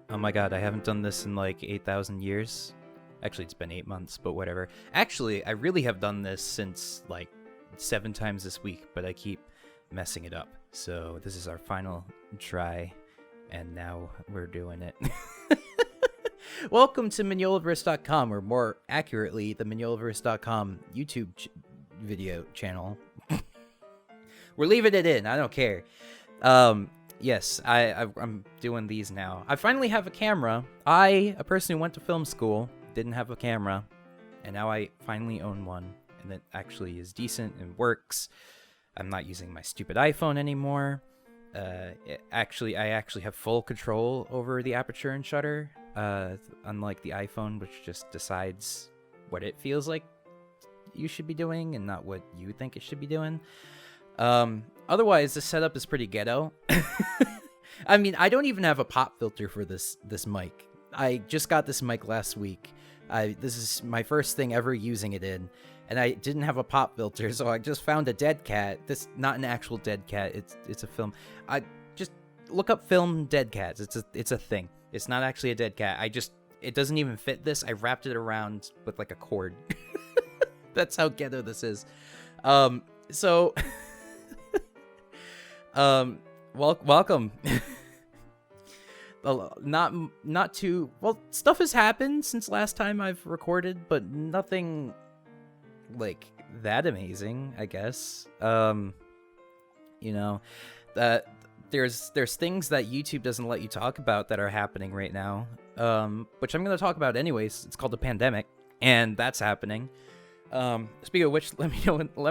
Oh my god, I haven't done this in like 8,000 years. Actually, it's been 8 months, but whatever. Actually, I really have done this since like 7 times this week, but I keep messing it up. So this is our final try, and now we're doing it. Welcome to Mignolaverse.com, or more accurately, the Mignolaverse.com YouTube video channel. We're leaving it in, I don't care. Yes, I'm doing these now. I finally have a camera. A person who went to film school, didn't have a camera, and now I finally own one, and it actually is decent and works. I'm not using my stupid iPhone anymore. I actually have full control over the aperture and shutter, unlike the iPhone, which just decides what it feels like you should be doing and not what you think it should be doing. Otherwise, the setup is pretty ghetto. I mean, I don't even have a pop filter for this mic. I just got this mic last week. This is my first thing ever using it in, and I didn't have a pop filter, so I just found a dead cat. This not an actual dead cat. It's a film. I just look up film dead cats. It's a thing. It's not actually a dead cat. It doesn't even fit this. I wrapped it around with like a cord. That's how ghetto this is. So. Welcome. Not too well. Stuff has happened since last time I've recorded, but nothing like that amazing, I guess. You know, that there's things that YouTube doesn't let you talk about that are happening right now. Which I'm gonna talk about anyways. It's called the pandemic, and that's happening. Speaking of which, let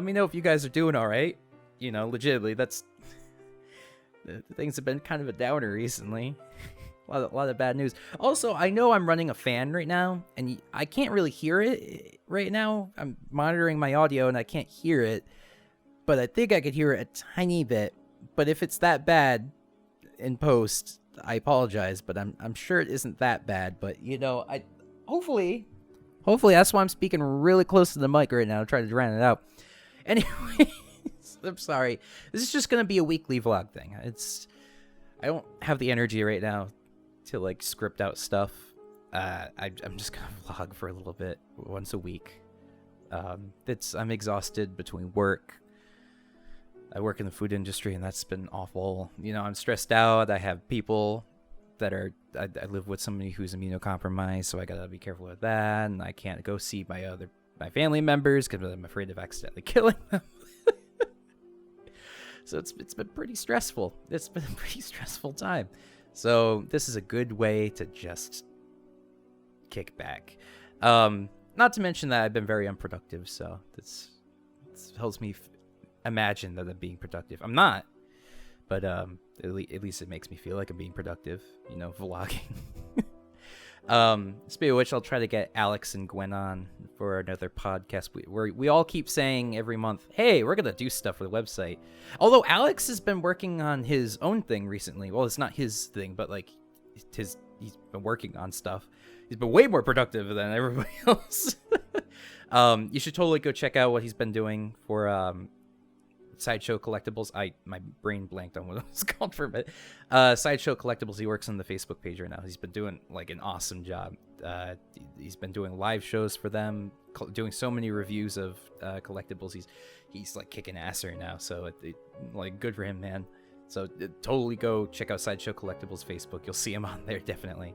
me know if you guys are doing all right. You know, legitimately, things have been kind of a downer recently. a lot of bad news. Also, I know I'm running a fan right now, and I can't really hear it right now. I'm monitoring my audio, and I can't hear it, but I think I could hear it a tiny bit. But if it's that bad in post, I apologize, but I'm sure it isn't that bad. But, you know, hopefully that's why I'm speaking really close to the mic right now, trying to drown it out. Anyway. I'm sorry. This is just gonna be a weekly vlog thing. I don't have the energy right now to like script out stuff. I'm just gonna vlog for a little bit once a week. I'm exhausted between work. I work in the food industry, and that's been awful. You know, I'm stressed out. I have people that I live with somebody who's immunocompromised, so I gotta be careful with that. And I can't go see my family members because I'm afraid of accidentally killing them. So it's been pretty stressful. It's been a pretty stressful time. So this is a good way to just kick back. Not to mention that I've been very unproductive, so this helps me imagine that I'm being productive. I'm not, but at least it makes me feel like I'm being productive, you know, vlogging. Speaking of which, I'll try to get Alex and Gwen on for another podcast. We all keep saying every month, hey, we're gonna do stuff for the website. Although Alex has been working on his own thing recently. Well, it's not his thing, but like he's been working on stuff. He's been way more productive than everybody else. You should totally go check out what he's been doing for Sideshow Collectibles. My brain blanked on what it was called for a bit. Sideshow Collectibles. He works on the Facebook page right now. He's been doing like an awesome job. He's been doing live shows for them, doing so many reviews of collectibles. He's like kicking ass right now. So like good for him, man. So totally go check out Sideshow Collectibles Facebook. You'll see him on there definitely.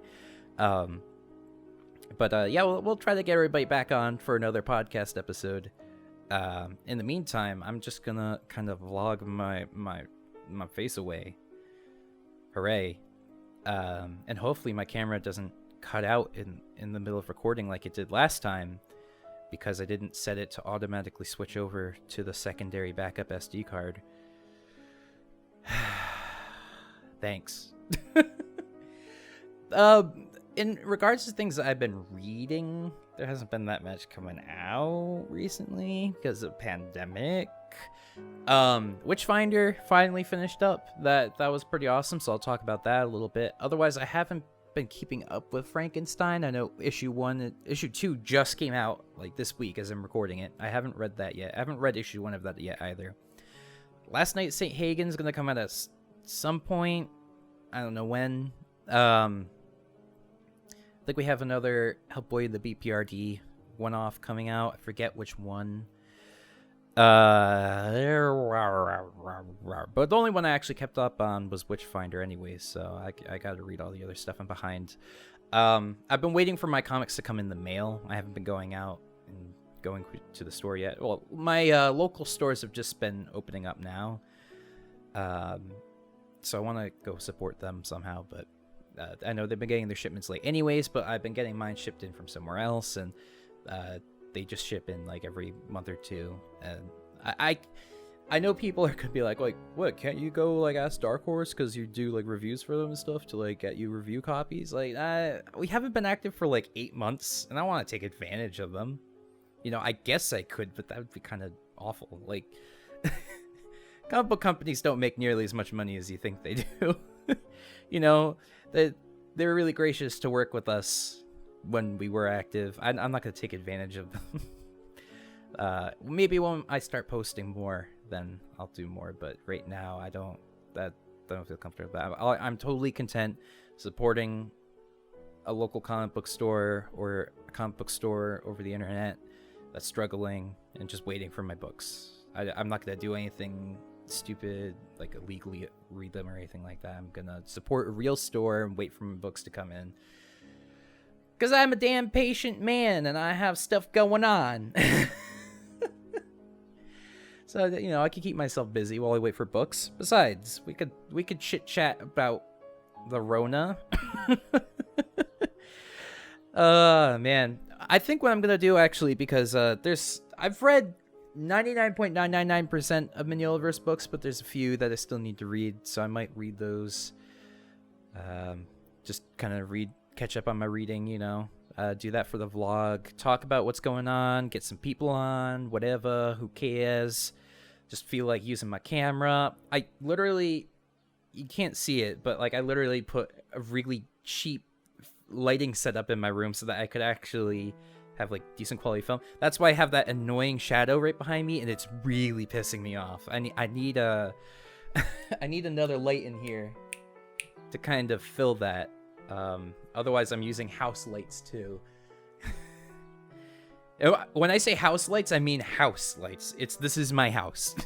But yeah, we'll try to get everybody back on for another podcast episode. In the meantime, I'm just gonna kind of vlog my face away. Hooray. And hopefully my camera doesn't cut out in the middle of recording like it did last time, because I didn't set it to automatically switch over to the secondary backup SD card. Thanks. In regards to things that I've been reading, there hasn't been that much coming out recently because of pandemic. Witchfinder finally finished up. That was pretty awesome, so I'll talk about that a little bit. Otherwise, I haven't been keeping up with Frankenstein. I know issue 2 just came out like this week as I'm recording it. I haven't read that yet. I haven't read issue 1 of that yet either. Last Night St. Hagen's gonna come out at some point. I don't know when. think we have another Hellboy the BPRD one-off coming out. I forget which one. But the only one I actually kept up on was Witchfinder anyway, so I got to read all the other stuff I'm behind. I've been waiting for my comics to come in the mail. I haven't been going out and going to the store yet. Well, my local stores have just been opening up now. So I want to go support them somehow, but I know they've been getting their shipments late anyways, but I've been getting mine shipped in from somewhere else, and they just ship in like every month or two. And I know people are gonna be like, what, can't you go like ask Dark Horse because you do like reviews for them and stuff to like get you review copies? Like, we haven't been active for like 8 months, and I want to take advantage of them. You know, I guess I could, but that would be kind of awful. Like, comic book companies don't make nearly as much money as you think they do. You know, they're really gracious to work with us when we were active. I'm not going to take advantage of them. Maybe when I start posting more, then I'll do more. But right now, I don't feel comfortable with that. I'm totally content supporting a local comic book store or a comic book store over the internet that's struggling and just waiting for my books. I'm not going to do anything stupid, like illegally read them or anything like that. I'm going to support a real store and wait for my books to come in. Because I'm a damn patient man and I have stuff going on. So, you know, I can keep myself busy while I wait for books. Besides, we could chit-chat about the Rona. Man. I think what I'm going to do, actually, because I've read 99.999% of Mignolaverse books, but there's a few that I still need to read, so I might read those. Just kind of catch up on my reading, you know. Do that for the vlog. Talk about what's going on. Get some people on. Whatever. Who cares? Just feel like using my camera. I literally... You can't see it, but like I literally put a really cheap lighting setup in my room so that I could actually have like decent quality film. That's why I have that annoying shadow right behind me, and it's really pissing me off. I need I need another light in here to kind of fill that. Otherwise, I'm using house lights too. When I say house lights, I mean house lights. This is my house.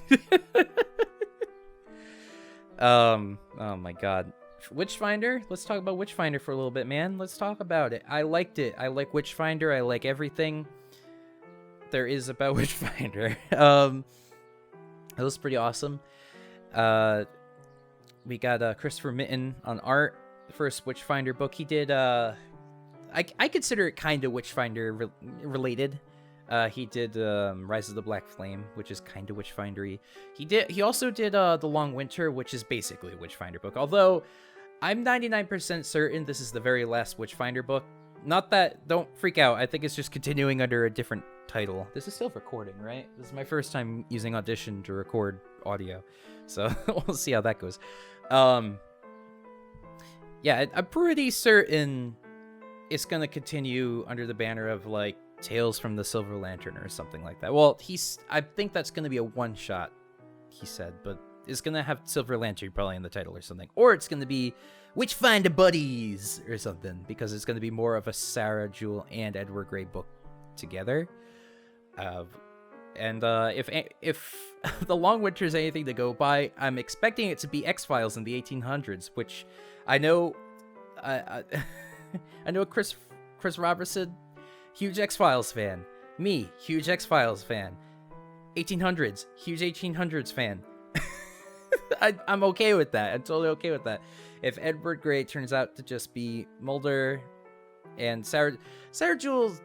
Oh my god. Witchfinder? Let's talk about Witchfinder for a little bit, man. Let's talk about it. I liked it. I like Witchfinder. I like everything there is about Witchfinder. It was pretty awesome. We got Christopher Mitten on art. The first Witchfinder book he did. I consider it kind of Witchfinder related. He did Rise of the Black Flame, which is kind of Witchfindery. He also did The Long Winter, which is basically a Witchfinder book. Although I'm 99% certain this is the very last Witchfinder book. Not that, don't freak out. I think it's just continuing under a different title. This is still recording, right? This is my first time using Audition to record audio, so we'll see how that goes. Yeah, I'm pretty certain it's gonna continue under the banner of like Tales from the Silver Lantern or something like that. Well, I think that's gonna be a one-shot, he said, but it's gonna have Silver Lantern probably in the title or something, or it's gonna be Witchfinder Buddies or something, because it's gonna be more of a Sarah Jewell and Edward Grey book together. And if The Long Winter is anything to go by, I'm expecting it to be X-Files in the 1800s, which I know, I know Chris Robertson, huge X-Files fan. Me, huge X-Files fan. 1800s, huge 1800s fan. I'm okay with that. I'm totally okay with that. If Edward Grey turns out to just be Mulder and Sarah Jewell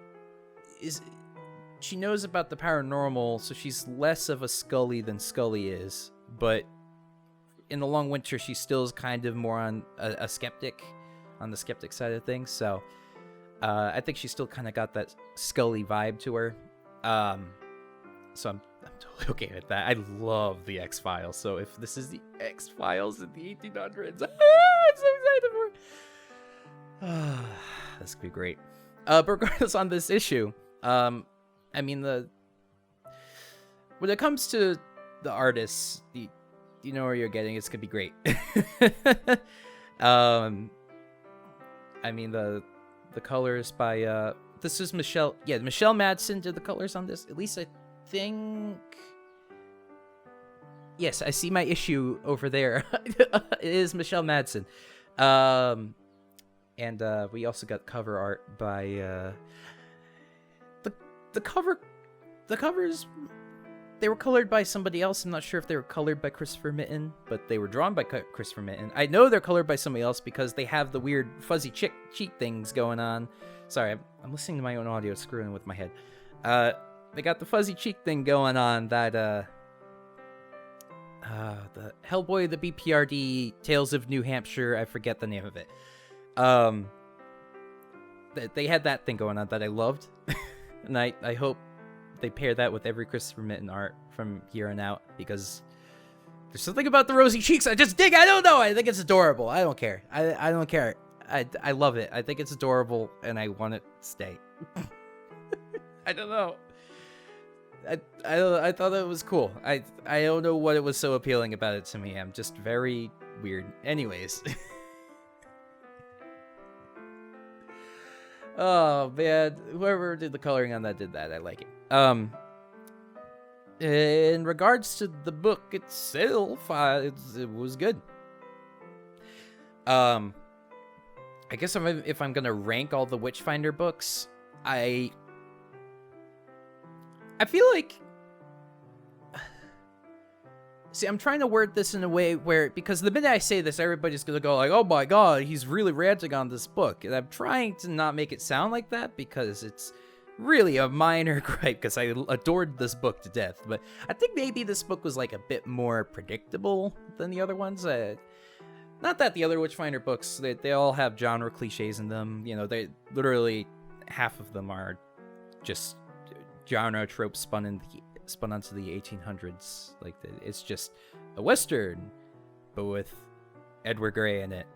she knows about the paranormal, so she's less of a Scully than Scully is. But in The Long Winter, she still is kind of more on a skeptic, on the skeptic side of things. So I think she's still kind of got that Scully vibe to her. So I'm totally okay with that. I love the X-Files. So if this is the X-Files in the 1800s, I'm so excited for it. This could be great. But regardless on this issue, I mean, when it comes to the artists, you know where you're getting. It's gonna be great. I mean, the the colors by this is Michelle. Yeah, Michelle Madsen did the colors on this. At least I think. Yes, I see my issue over there. It is Michelle Madsen. And we also got cover art by the covers. They were colored by somebody else. I'm not sure if they were colored by Christopher Mitten, but they were drawn by Christopher Mitten. I know they're colored by somebody else because they have the weird fuzzy cheek things going on. Sorry, I'm listening to my own audio, screwing with my head. They got the fuzzy cheek thing going on that the Hellboy, the BPRD, Tales of New Hampshire, I forget the name of it. They had that thing going on that I loved. And I hope they pair that with every Christopher Mitten art from here on out, because there's something about the rosy cheeks I just dig. I don't know. I think it's adorable. I don't care. I don't care. I love it. I think it's adorable, and I want it to stay. I don't know. I thought it was cool. I don't know what it was so appealing about it to me. I'm just very weird. Anyways. Oh man, whoever did the coloring on that did that. I like it. In regards to the book itself, it was good. I guess if I'm gonna rank all the Witchfinder books, I feel like... See, I'm trying to word this in a way where, because the minute I say this, everybody's gonna go like, oh my god, he's really ranting on this book. And I'm trying to not make it sound like that, because it's really a minor gripe, because I adored this book to death. But I think maybe this book was like a bit more predictable than the other ones. Not that the other Witchfinder books, they all have genre cliches in them. You know, they literally, half of them are just genre tropes spun onto the 1800s. Like, it's just a Western, but with Edward Grey in it.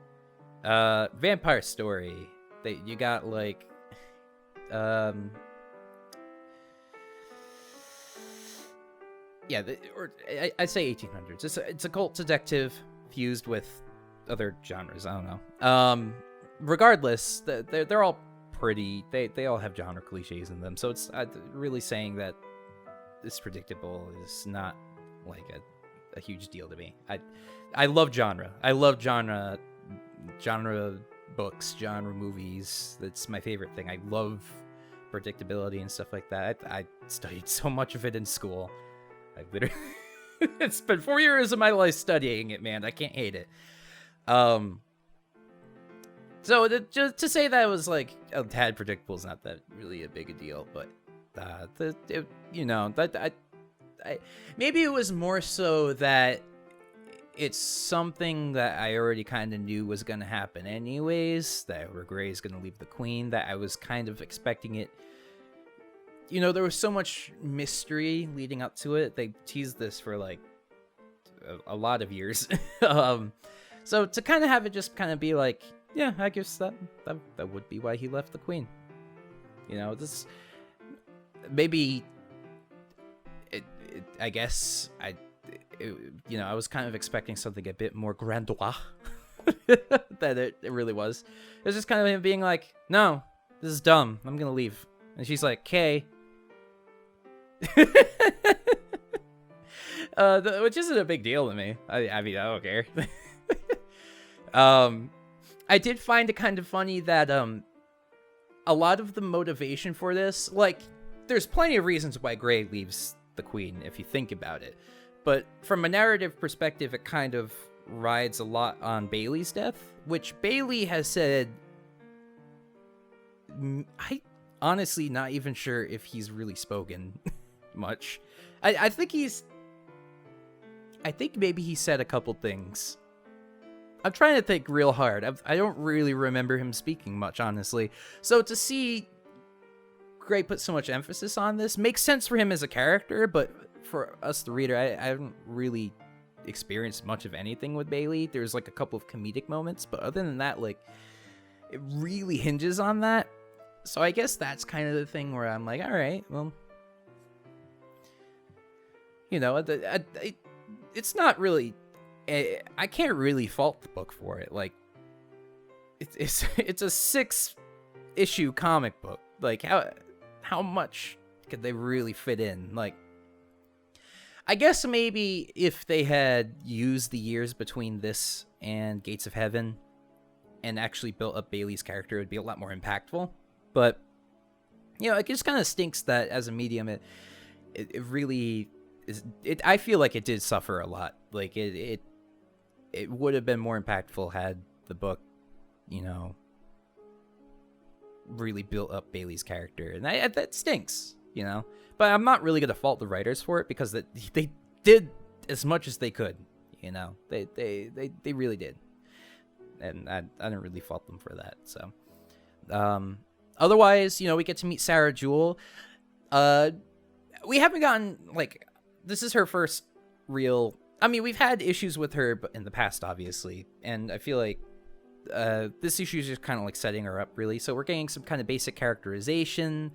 Vampire story. You got, like, yeah, I say 1800s. It's a cult detective fused with other genres. I don't know. Regardless, they're all pretty. They all have genre cliches in them. So it's really saying that it's predictable is not like a huge deal to me. I love genre. I love genre books, genre movies. That's my favorite thing. I love predictability and stuff like that. I studied so much of it in school. I literally it's been 4 years of my life studying it, man. I can't hate it. So just to say that it was like a tad predictable is not that really a big a deal, but maybe it was more so that it's something that I already kind of knew was going to happen anyways, that Edward Grey is going to leave the Queen, that I was kind of expecting it. You know, there was so much mystery leading up to it. They teased this for like a lot of years. So to kind of have it just kind of be like, yeah, I guess that would be why he left the Queen. You know, this maybe I guess I was kind of expecting something a bit more grandiose than it really was. It was just kind of him being like, no, this is dumb. I'm going to leave. And she's like, okay. Which isn't a big deal to me. I mean, I don't care. I did find it kind of funny that a lot of the motivation for this, like, there's plenty of reasons why Grey leaves the Queen if you think about it, but from a narrative perspective, it kind of rides a lot on Bailey's death, which Bailey has said. I honestly not even sure if he's really spoken much. I think maybe he said a couple things. I'm trying to think real hard. I don't really remember him speaking much, honestly. So to see Grey put so much emphasis on this makes sense for him as a character, but for us, the reader, I haven't really experienced much of anything with Bailey. There's like a couple of comedic moments, but other than that, like, it really hinges on that. So I guess that's kind of the thing where I'm like, all right, well, you know, it's not really. I can't really fault the book for it. Like, it's a 6 issue comic book. Like, how much could they really fit in? Like, I guess maybe if they had used the years between this and Gates of Heaven and actually built up Bailey's character, it would be a lot more impactful. But, you know, it just kind of stinks that as a medium, it really is. I feel like it did suffer a lot. Like, it would have been more impactful had the book, you know, really built up Bailey's character. And that stinks, you know. But I'm not really going to fault the writers for it, because they did as much as they could, you know. They really did. And I don't really fault them for that. So, otherwise, you know, we get to meet Sarah Jewell. We haven't gotten, like, this is her first real... I mean, we've had issues with her in the past, obviously. And I feel like this issue is just kind of like setting her up, really. So we're getting some kind of basic characterization,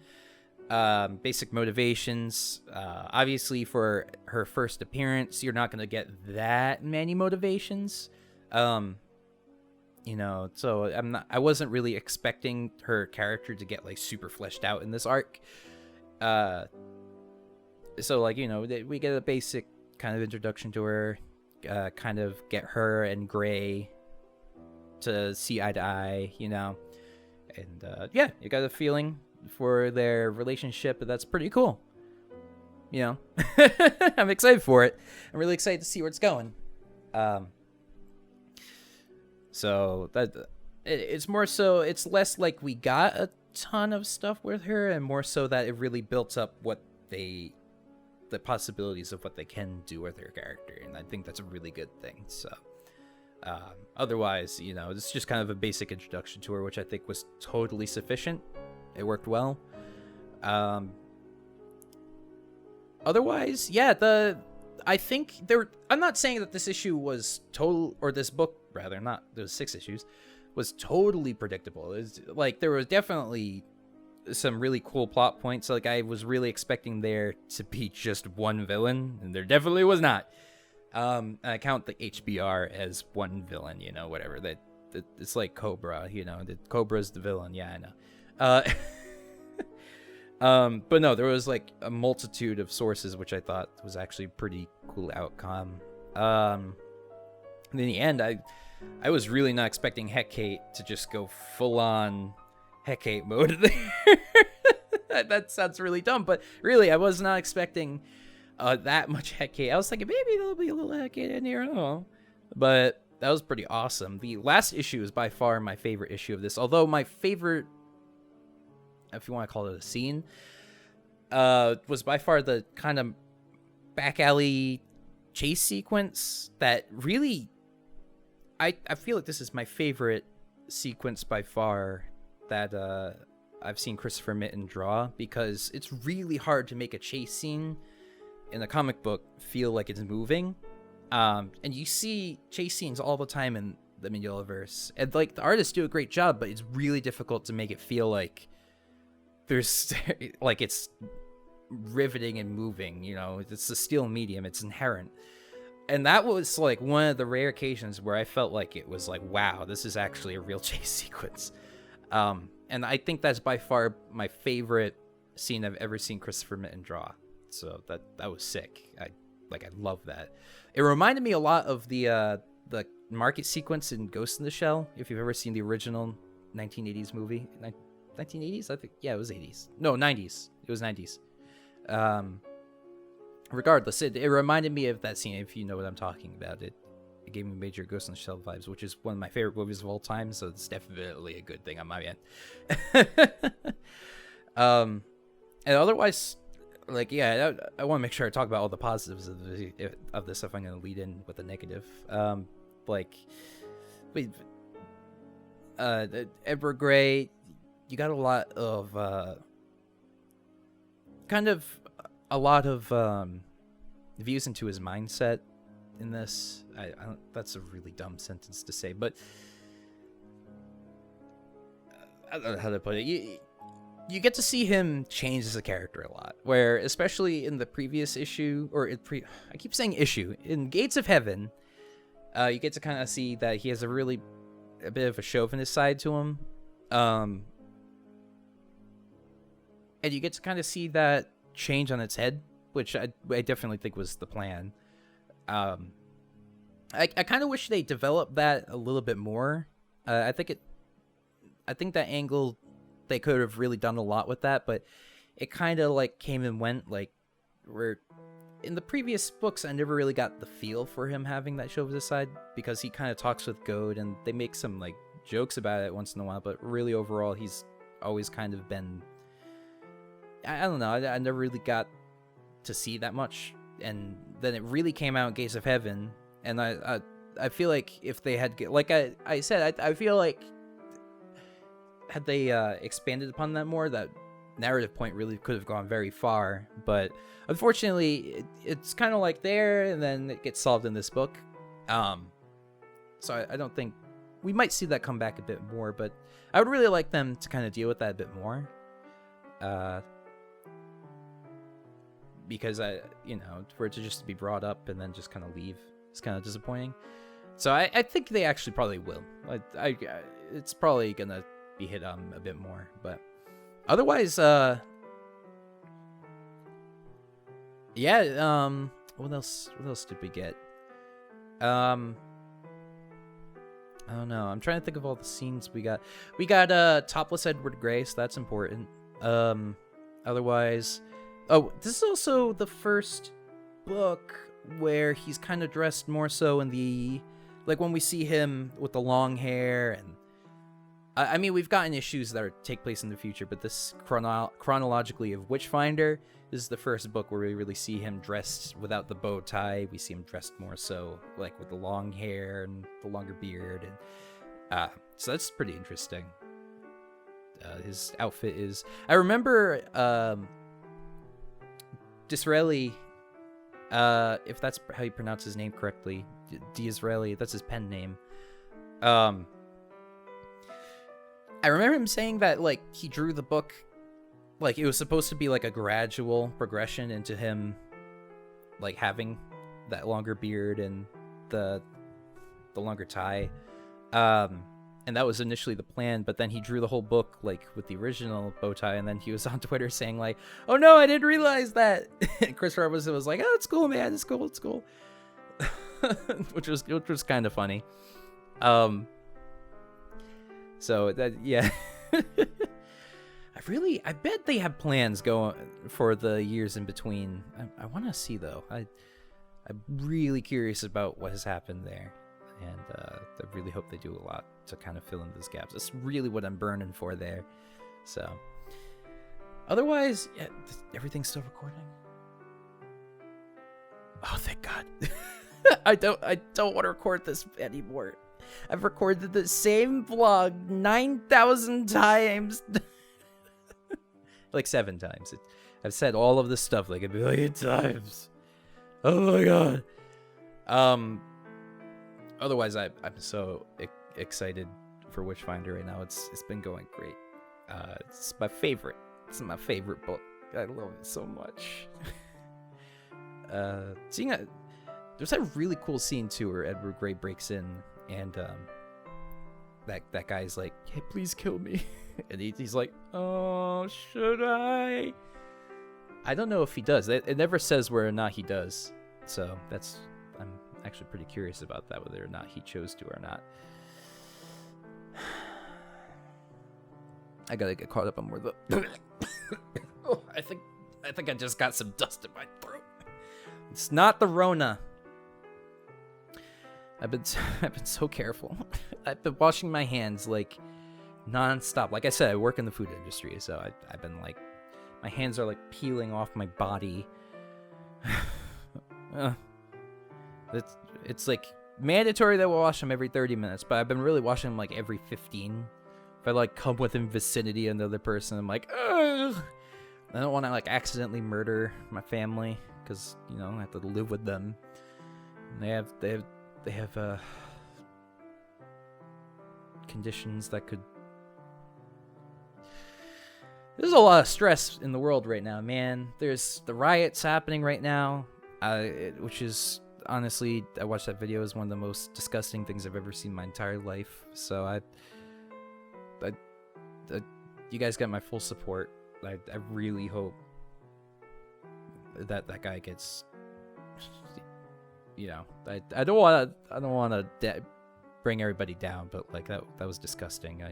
basic motivations. Obviously, for her first appearance, you're not going to get that many motivations. You know, so I wasn't really expecting her character to get, like, super fleshed out in this arc. So, like, you know, we get a basic kind of introduction to her, kind of get her and Gray to see eye to eye, you know. And, yeah, you got a feeling for their relationship, and that's pretty cool. You know, I'm excited for it. I'm really excited to see where it's going. So that it's more so, it's less like we got a ton of stuff with her, and more so that it really built up the possibilities of what they can do with her character, and I think that's a really good thing. So otherwise, you know, it's just kind of a basic introduction to her, which I think was totally sufficient. It worked well. Otherwise, yeah, I think I'm not saying that this issue was total, or this book rather, not those 6 issues, was totally predictable. It's like there was definitely some really cool plot points. Like, I was really expecting there to be just one villain, and there definitely was not. I count the HBR as one villain, you know, whatever. That it's like Cobra, you know. Cobra's the villain. Yeah, I know. But no, there was like a multitude of sources, which I thought was actually a pretty cool outcome. In the end, I was really not expecting Hecate to just go full on Hecate mode there. That sounds really dumb, but really, I was not expecting that much Hecate. I was thinking maybe there'll be a little Hecate in here, I don't know. But that was pretty awesome. The last issue is by far my favorite issue of this, although my favorite, if you want to call it a scene, was by far the kind of back alley chase sequence that really, I feel like this is my favorite sequence by far that I've seen Christopher Mitten draw, because it's really hard to make a chase scene in a comic book feel like it's moving. And you see chase scenes all the time in the Mignolaverse, and like the artists do a great job, but it's really difficult to make it feel like there's like it's riveting and moving, you know. It's a steel medium, it's inherent. And that was like one of the rare occasions where I felt like it was like, wow, this is actually a real chase sequence. And I think that's by far my favorite scene I've ever seen Christopher Mitten draw. So that was sick. I love that. It reminded me a lot of the market sequence in Ghost in the Shell, if you've ever seen the original 1980s movie. 1980s? I think, yeah, it was 80s. No, 90s. It was 90s. Regardless, it reminded me of that scene, if you know what I'm talking about. It gave me major Ghost in the Shell vibes, which is one of my favorite movies of all time, so it's definitely a good thing on my end. And otherwise, like, yeah, I want to make sure I talk about all the positives of this if I'm going to lead in with the negative. Edward Gray, you got a lot of views into his mindset in this. I don't, that's a really dumb sentence to say, but I don't know how to put it. You get to see him change as a character a lot, where especially in the previous issue, or I keep saying issue, in Gates of Heaven, you get to kind of see that he has a bit of a chauvinist side to him. and you get to kind of see that change on its head, which I definitely think was the plan. I kind of wish they developed that a little bit more. I think that angle, they could have really done a lot with that, but it kind of like came and went. Like, where in the previous books, I never really got the feel for him having that show his side, because he kind of talks with Goad and they make some like jokes about it once in a while, but really overall he's always kind of been, I don't know, I never really got to see that much. And then it really came out in Gates of Heaven, and I feel like if they had, like I said, I feel like had they expanded upon that more, that narrative point really could have gone very far. But unfortunately, it's kind of like there, and then it gets solved in this book. So I don't think we might see that come back a bit more, but I would really like them to kind of deal with that a bit more. Because for it to just be brought up and then just kind of leave, it's kind of disappointing. So I think they actually probably will. It's probably gonna be hit on a bit more, but otherwise, what else did we get? I don't know. I'm trying to think of all the scenes we got. We got topless Edward Grey, so that's important. Otherwise, this is also the first book where he's kind of dressed more so in the, like, when we see him with the long hair. And I mean, we've gotten issues that take place in the future, but this chronologically of Witchfinder, this is the first book where we really see him dressed without the bow tie. We see him dressed more so like with the long hair and the longer beard, and so that's pretty interesting. His outfit is, I remember Disraeli, if that's how you pronounce his name correctly, Disraeli, that's his pen name. I remember him saying that, like, he drew the book, like, it was supposed to be like a gradual progression into him, like, having that longer beard and the longer tie. And that was initially the plan, but then he drew the whole book, like, with the original bow tie, and then he was on Twitter saying, like, oh no, I didn't realize that. And Chris Roberts was like, oh, it's cool, man, it's cool. which was kind of funny. So that, yeah. I bet they have plans going for the years in between. I want to see, though. I'm really curious about what has happened there. And I really hope they do a lot to kind of fill in those gaps. That's really what I'm burning for there. So, otherwise, yeah, everything's still recording. Oh, thank God. I don't want to record this anymore. I've recorded the same vlog 9,000 times. Like 7 times. I've said all of this stuff like a billion times. Oh my God. Otherwise, I'm so excited for Witchfinder right now. It's been going great. It's my favorite. It's my favorite book. I love it so much. There's that really cool scene too where Edward Grey breaks in and that guy's like, hey, please kill me. And he's like, oh, should I? I don't know if he does. It never says whether or not he does. So I'm actually pretty curious about that, whether or not he chose to or not. I gotta get caught up on more of the oh, I think I just got some dust in my throat. It's not the Rona. I've been so careful. I've been washing my hands like non-stop. Like I said, I work in the food industry, so I've been like, my hands are like peeling off my body. It's like mandatory that we wash them every 30 minutes, but I've been really washing them like every 15. If I like come within vicinity of another person, I'm like, ugh. I don't want to like accidentally murder my family, because I have to live with them. And they have conditions that could. There's a lot of stress in the world right now, man. There's the riots happening right now, which is honestly, I watched that video, is one of the most disgusting things I've ever seen in my entire life. So you guys got my full support. I really hope that guy gets, you know, I don't want to bring everybody down, but like that was disgusting.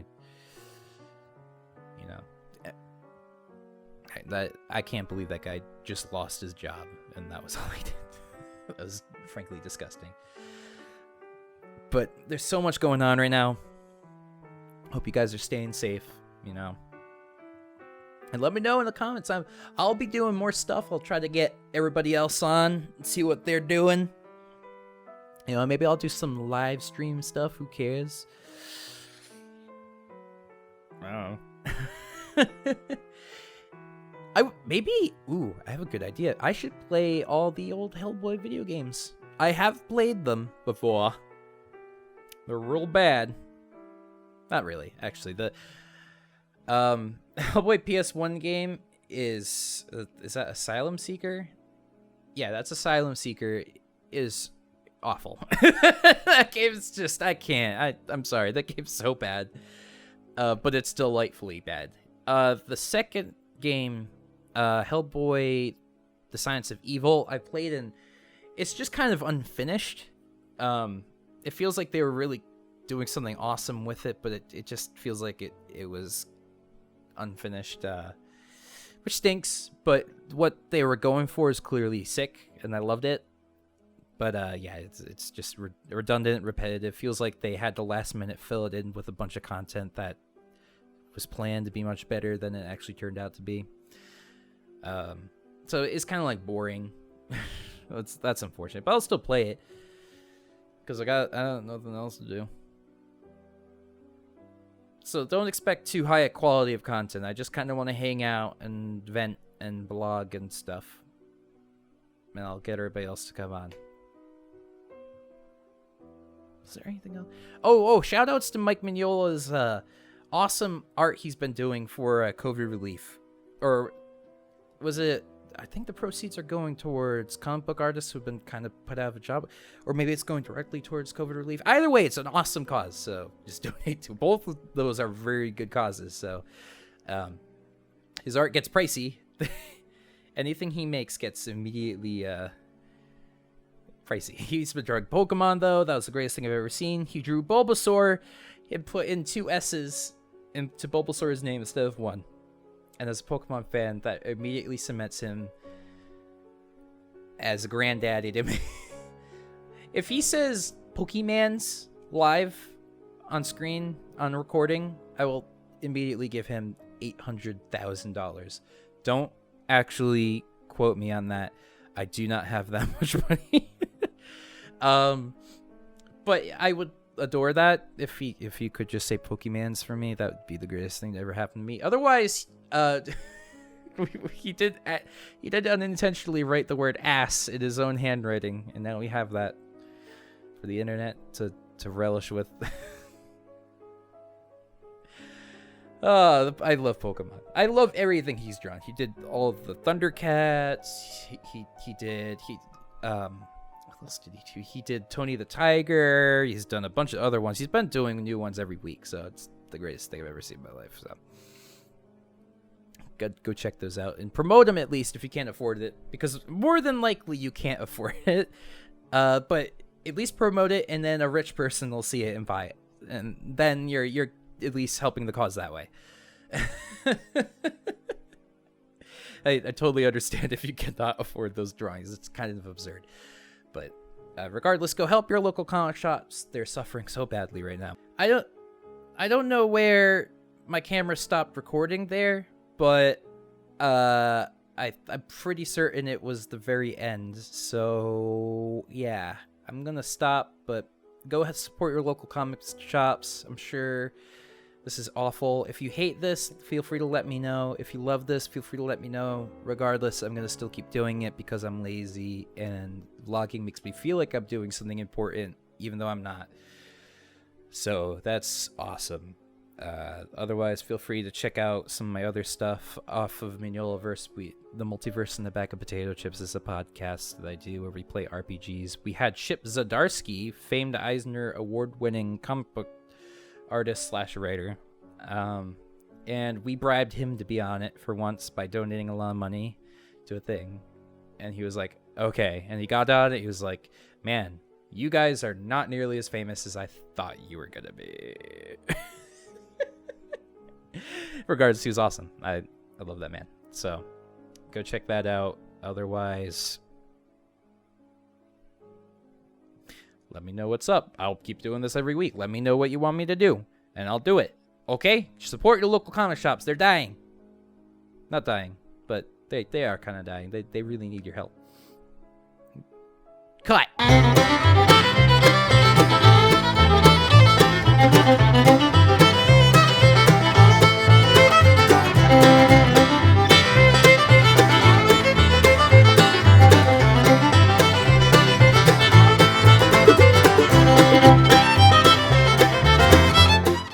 I can't believe that guy just lost his job and that was all he did. That was frankly disgusting. But there's so much going on right now. Hope you guys are staying safe, you know. And let me know in the comments. I'll be doing more stuff. I'll try to get everybody else on and see what they're doing. You know, maybe I'll do some live stream stuff. Who cares? I don't know. I have a good idea. I should play all the old Hellboy video games. I have played them before. They're real bad. Not really, actually. The Hellboy PS1 game is that Asylum Seeker? Yeah, that's Asylum Seeker. Is awful. That game's just, I'm sorry, that game's so bad. But it's delightfully bad. The second game, Hellboy, The Science of Evil, I played, and it's just kind of unfinished. It feels like they were really doing something awesome with it, but it just feels like it was unfinished, which stinks. But what they were going for is clearly sick, and I loved it. But yeah, it's just redundant, repetitive. Feels like they had to last minute fill it in with a bunch of content that was planned to be much better than it actually turned out to be. So it's kind of like boring. That's unfortunate, but I'll still play it because I don't nothing else to do. So don't expect too high a quality of content. I just kind of want to hang out and vent and blog and stuff, and I'll get everybody else to come on. Is there anything else? Oh! Shout outs to Mike Mignola's awesome art he's been doing for COVID relief, or was it? I think the proceeds are going towards comic book artists who've been kind of put out of a job, or maybe it's going directly towards COVID relief. Either way, it's an awesome cause, so just donate to both of those. Are very good causes. So his art gets pricey. Anything he makes gets immediately pricey. He's been drawing Pokemon, though. That was the greatest thing I've ever seen. He drew Bulbasaur and put in 2 S's into Bulbasaur's name instead of 1. And as a Pokemon fan, that immediately cements him as a granddaddy to me. If he says Pokemans live on screen, on recording, I will immediately give him $800,000. Don't actually quote me on that. I do not have that much money. But I would adore that if he could just say Pokemans for me. That would be the greatest thing to ever happen to me. Otherwise, he did unintentionally write the word ass in his own handwriting, and now we have that for the internet to relish with. I love Pokemon. I love everything he's drawn. He did all of the Thundercats. What else did he do? He did Tony the Tiger. He's done a bunch of other ones. He's been doing new ones every week, so it's the greatest thing I've ever seen in my life. So go check those out and promote them, at least if you can't afford it, because more than likely you can't afford it. But at least promote it, and then a rich person will see it and buy it, and then you're at least helping the cause that way. I totally understand if you cannot afford those drawings. It's kind of absurd. But regardless, go help your local comic shops. They're suffering so badly right now. I don't know where my camera stopped recording there, but I'm pretty certain it was the very end. So yeah, I'm gonna stop, but go ahead and support your local comics shops. I'm sure this is awful. If you hate this, feel free to let me know. If you love this, feel free to let me know. Regardless, I'm gonna still keep doing it because I'm lazy, and vlogging makes me feel like I'm doing something important, even though I'm not. So that's awesome. Otherwise, feel free to check out some of my other stuff off of Mignolaverse. The Multiverse in the Bag of Potato Chips is a podcast that I do where we play RPGs. We had Chip Zdarsky, famed Eisner Award-winning comic book artist / writer. and we bribed him to be on it for once by donating a lot of money to a thing. And he was like, okay. And he got on it. He was like, man, you guys are not nearly as famous as I thought you were going to be. Regardless, he was awesome. I love that man. So go check that out. Otherwise, let me know what's up. I'll keep doing this every week. Let me know what you want me to do, and I'll do it. Okay? Support your local comic shops. They're dying. Not dying, but they are kind of dying. They really need your help. Cut!